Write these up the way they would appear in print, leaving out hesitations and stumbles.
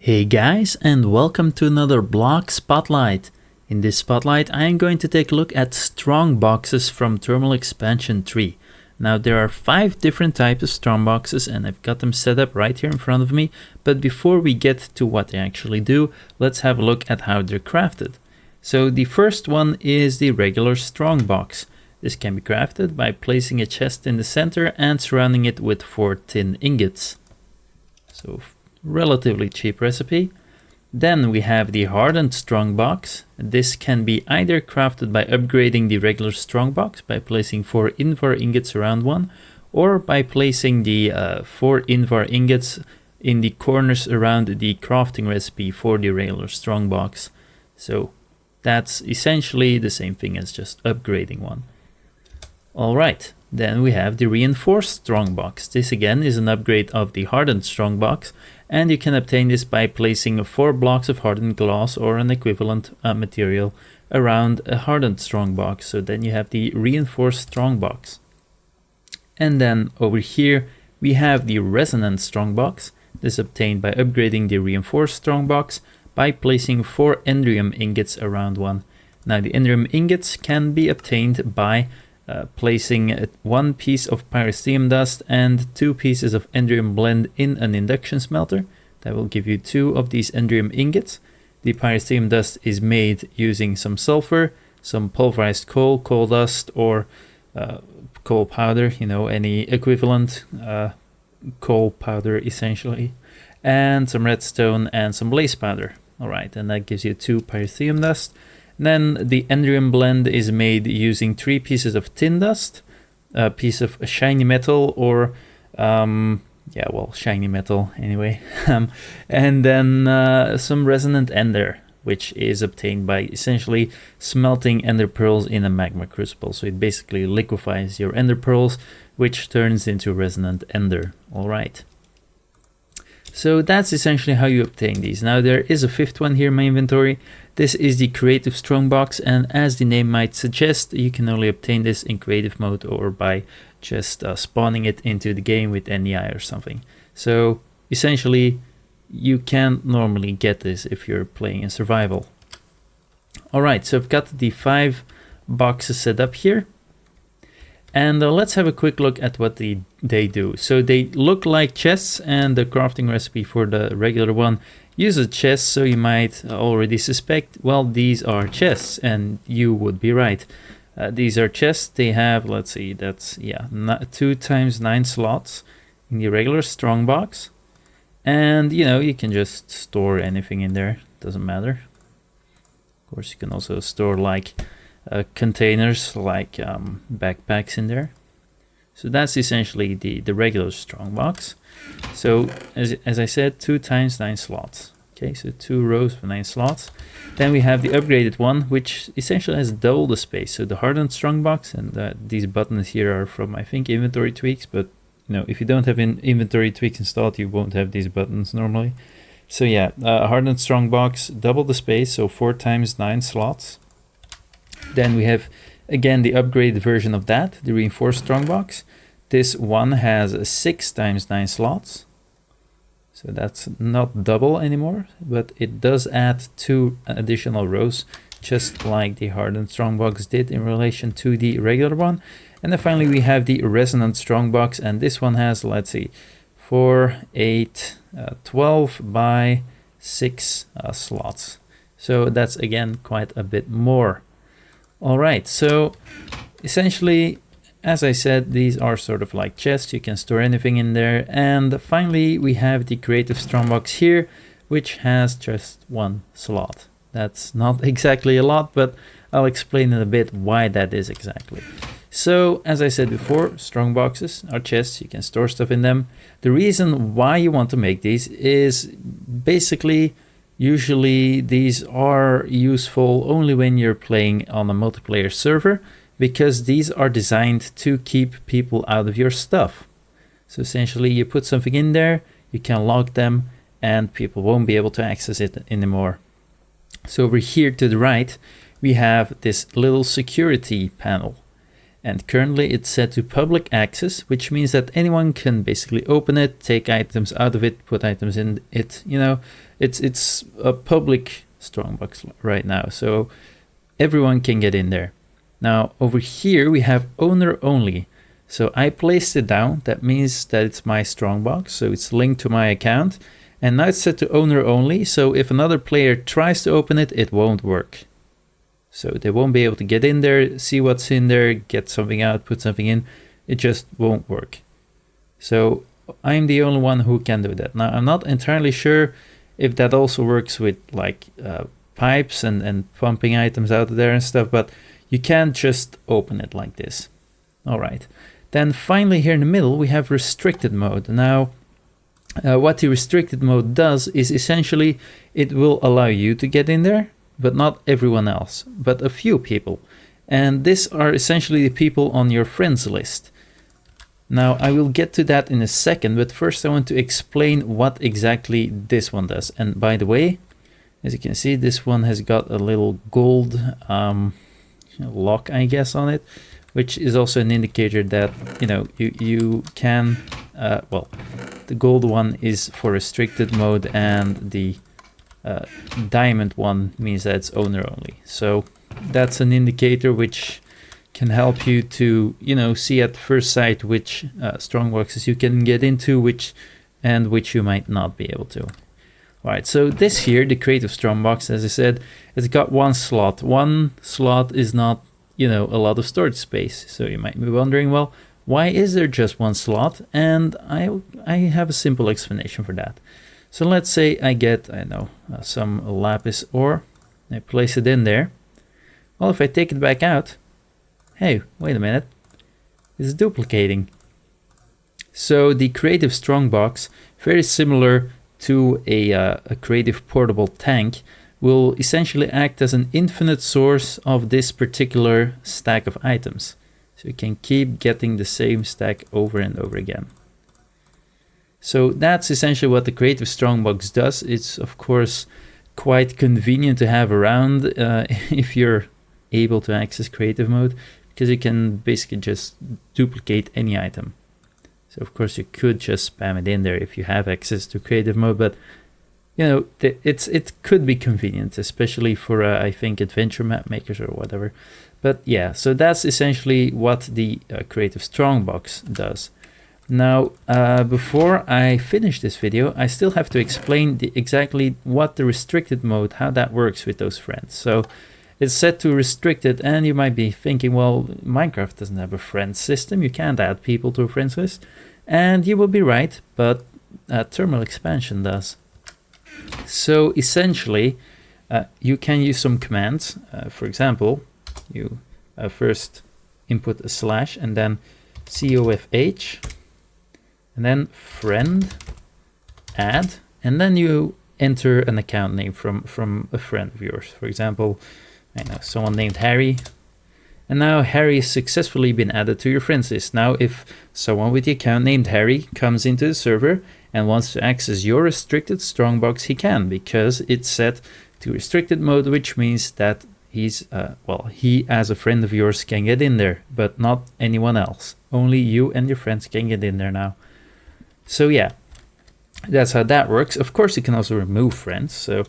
Hey guys, and welcome to another block spotlight. In this spotlight I am going to take a look at Strongboxes from Thermal Expansion 3. Now there are 5 different types of Strongboxes and I've got them set up right here in front of me, but before we get to what they actually do, let's have a look at how they're crafted. So the first one is the regular Strongbox. This can be crafted by placing a chest in the center and surrounding it with 4 tin ingots. So relatively cheap recipe. Then we have the Hardened Strong Box. This can be either crafted by upgrading the regular Strong Box by placing 4 invar ingots around one, or by placing the 4 invar ingots in the corners around the crafting recipe for the regular Strong Box. So that's essentially the same thing as just upgrading one. Alright, then we have the Reinforced Strong Box. This again is an upgrade of the Hardened Strong Box, and you can obtain this by placing 4 blocks of hardened glass or an equivalent material around a Hardened Strong Box. So then you have the Reinforced Strong Box. And then over here we have the Resonant Strong Box. This is obtained by upgrading the Reinforced Strong Box by placing 4 endrium ingots around one. Now the endrium ingots can be obtained by placing 1 piece of pyrotheum dust and 2 pieces of endrium blend in an induction smelter. That will give you 2 of these endrium ingots. The pyrotheum dust is made using some sulfur, some pulverized coal, coal dust, or coal powder, you know, any equivalent coal powder essentially, and some redstone and some blaze powder. Alright, and that gives you 2 pyrotheum dust. Then the endrium blend is made using 3 pieces of tin dust, a piece of shiny metal, or shiny metal anyway, and then some resonant ender, which is obtained by essentially smelting ender pearls in a magma crucible. So it basically liquefies your ender pearls, which turns into resonant ender. All right. So that's essentially how you obtain these. Now there is a 5th one here in my inventory. This is the Creative Strongbox, and as the name might suggest, you can only obtain this in creative mode or by just spawning it into the game with NEI or something. So essentially you can't normally get this if you're playing in survival. Alright, so I've got the 5 boxes set up here. And let's have a quick look at what they do. So they look like chests, and the crafting recipe for the regular one uses chests, so you might already suspect, well, these are chests, and you would be right. These are chests. They have, let's see, that's, 2 times 9 slots in the regular strong box. And, you know, you can just store anything in there, doesn't matter. Of course, you can also store like containers like backpacks in there. So that's essentially the regular strong box. So as I said, 2 times 9 slots. Okay, so 2 rows of 9 slots. Then we have the upgraded one, which essentially has double the space. So the Hardened Strong Box, and these buttons here are from, I think, inventory tweaks, but you know, if you don't have inventory tweaks installed, you won't have these buttons normally. So yeah, Hardened Strong Box, double the space, so 4 times 9 slots. Then we have again the upgraded version of that, the Reinforced Strong Box. This one has 6 times 9 slots. So that's not double anymore, but it does add 2 additional rows, just like the Hardened Strong Box did in relation to the regular one. And then finally we have the Resonant Strong Box, and this one has, let's see, 4, 8, 12 by 6 slots. So that's again quite a bit more. Alright, so essentially, as I said, these are sort of like chests. You can store anything in there. And finally, we have the Creative Strongbox here, which has just 1 slot. That's not exactly a lot, but I'll explain in a bit why that is exactly. So, as I said before, Strongboxes are chests. You can store stuff in them. The reason why you want to make these is basically, usually these are useful only when you're playing on a multiplayer server, because these are designed to keep people out of your stuff. So essentially you put something in there, you can lock them, and people won't be able to access it anymore. So over here to the right, we have this little security panel. and currently it's set to public access, which means that anyone can basically open it, take items out of it, put items in it. You know, it's a public Strongbox right now, so everyone can get in there. Now over here we have owner only. So I placed it down. That means that it's my Strongbox, so it's linked to my account. And now it's set to owner only, so if another player tries to open it, it won't work. So they won't be able to get in there, see what's in there, get something out, put something in. It just won't work. So I'm the only one who can do that. Now I'm not entirely sure if that also works with like pipes and pumping items out of there and stuff, but you can't just open it like this. All right. Then finally here in the middle we have restricted mode. Now what the restricted mode does is essentially it will allow you to get in there, but not everyone else, but a few people. And these are essentially the people on your friends list. Now I will get to that in a second, but first I want to explain what exactly this one does. And by the way, as you can see, this one has got a little gold lock, I guess, on it, which is also an indicator that, you know, you can, well, the gold one is for restricted mode and the diamond one means that it's owner only. So that's an indicator which can help you to, you know, see at first sight which strongboxes you can get into, which you might not be able to. All right, so this here, the creative strongbox, as I said, it's got one slot. One slot is not, you know, a lot of storage space. So you might be wondering, well, why is there just one slot? And I have a simple explanation for that. So let's say I get, I know, some lapis ore. I place it in there. Well, if I take it back out, hey, wait a minute, it's duplicating. So the creative strongbox, very similar to a creative portable tank, will essentially act as an infinite source of this particular stack of items. So you can keep getting the same stack over and over again. So that's essentially what the creative strongbox does. It's of course quite convenient to have around if you're able to access creative mode, because you can basically just duplicate any item. So of course you could just spam it in there if you have access to creative mode, but you know, it could be convenient, especially for I think adventure map makers or whatever. But yeah, so that's essentially what the creative strongbox does. Now before I finish this video, I still have to explain exactly what the restricted mode, how that works with those friends. So it's set to restricted, and you might be thinking, well, Minecraft doesn't have a friends system, you can't add people to a friends list. And you will be right, but thermal expansion does. So essentially you can use some commands. For example, you first input a slash and then COFH and then friend add, and then you enter an account name from a friend of yours. For example, I know someone named Harry, and now Harry has successfully been added to your friends list. Now if someone with the account named Harry comes into the server and wants to access your restricted strongbox, he can, because it's set to restricted mode, which means that he's well, he as a friend of yours can get in there, but not anyone else. Only you and your friends can get in there now. So yeah, that's how that works. Of course you can also remove friends. So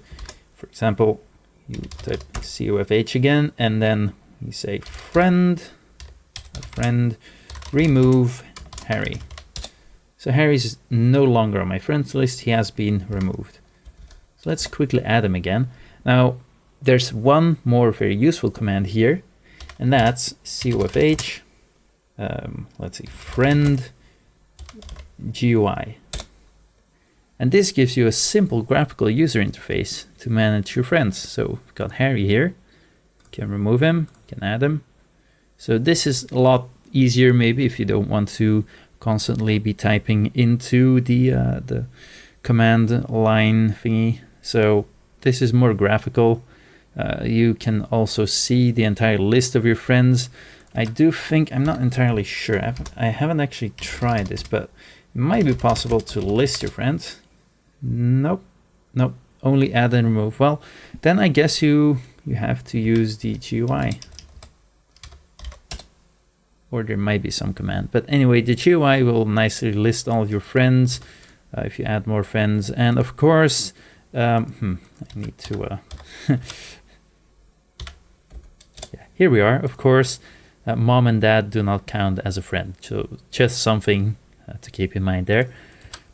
for example, you type COFH again and then you say friend remove Harry. So Harry's no longer on my friends list, he has been removed. So let's quickly add him again. Now there's one more very useful command here, and that's COFH, let's see, friend GUI. And this gives you a simple graphical user interface to manage your friends. So we've got Harry here, can remove him, can add him. So this is a lot easier maybe if you don't want to constantly be typing into the command line thingy. So this is more graphical. You can also see the entire list of your friends. I do think, I'm not entirely sure, I haven't actually tried this, but it might be possible to list your friends. Nope, only add and remove. Well, then I guess you have to use the GUI. or there might be some command. But anyway, the GUI will nicely list all of your friends if you add more friends. And of course, I need to... yeah, here we are. Of course, mom and dad do not count as a friend. So just something to keep in mind there.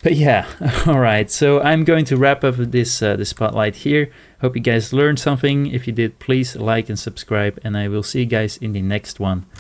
But yeah, all right. So I'm going to wrap up this this spotlight here. Hope you guys learned something. If you did, please like and subscribe, and I will see you guys in the next one.